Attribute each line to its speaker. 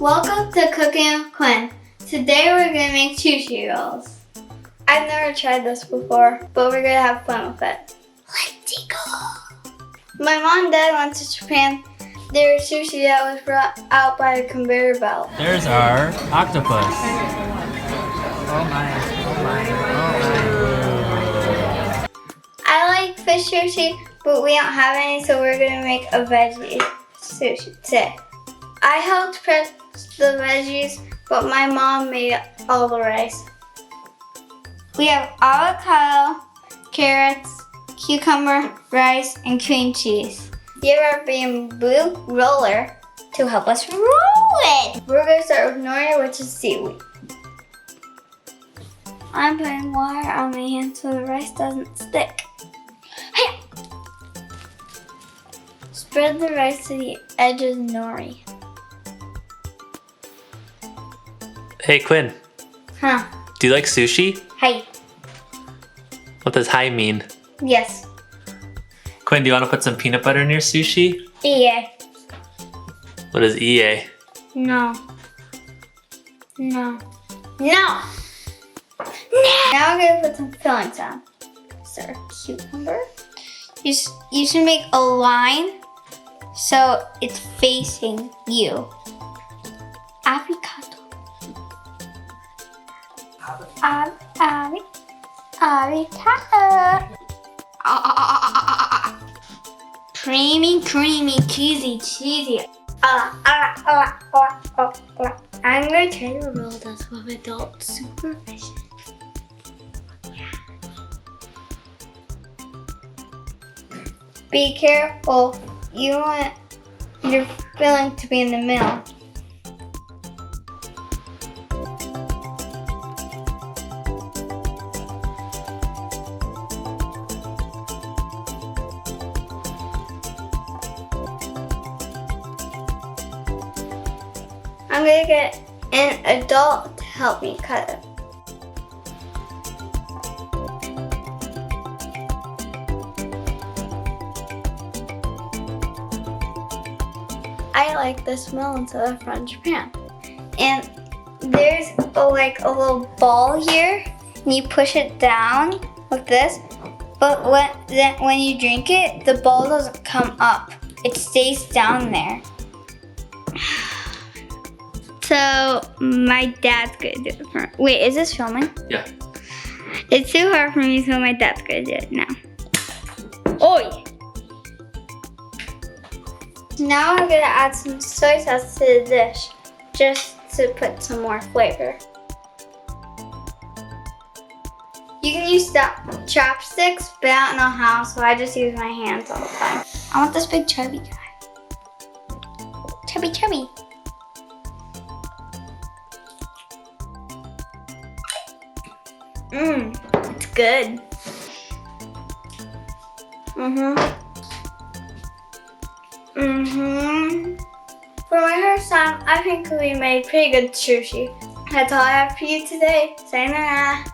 Speaker 1: Welcome to Cooking with Quinn. Today we're going to make sushi rolls. I've never tried this before, but we're going to have fun with it. Let's go! My mom and dad went to Japan. There was sushi that was brought out by a conveyor belt.
Speaker 2: There's our octopus.
Speaker 3: Oh my, oh my, oh my.
Speaker 1: I like fish sushi, but we don't have any, so we're going to make a veggie sushi today. I helped prep the veggies, but my mom made all the rice. We have avocado, carrots, cucumber, rice, and cream cheese. Give our bamboo roller to help us roll it. We're going to start with nori, which is seaweed. I'm putting water on my hand so the rice doesn't stick. Hey! Spread the rice to the edge of the nori.
Speaker 2: Hey Quinn,
Speaker 1: Huh?
Speaker 2: do you like sushi?
Speaker 1: Hey.
Speaker 2: What does hi mean?
Speaker 1: Yes.
Speaker 2: Quinn, do you want to put some peanut butter in your sushi?
Speaker 1: Yeah.
Speaker 2: What is EA?
Speaker 1: No. No. No! Now we're gonna put some fillings on. Start cucumber. You should make a line so it's facing you. Avocado. Avocado. Creamy, cheesy. I'm gonna try to roll this with adult supervision. Be careful. You want your filling to be in the middle. I'm gonna get an adult to help me cut it. I like the smell instead of from Japan. And there's a little ball here, and you push it down like this. But when you drink it, the ball doesn't come up. It stays down there. So my dad's gonna do it for me. Wait, is this filming?
Speaker 2: Yeah.
Speaker 1: It's too hard for me, so my dad's gonna do it now. Oi! Now I'm gonna add some soy sauce to the dish, just to put some more flavor. You can use chopsticks, but I don't know how, so I just use my hands all the time. I want this big chubby guy. Chubby. It's good. For my first time, I think we made pretty good sushi. That's all I have for you today. Sayonara.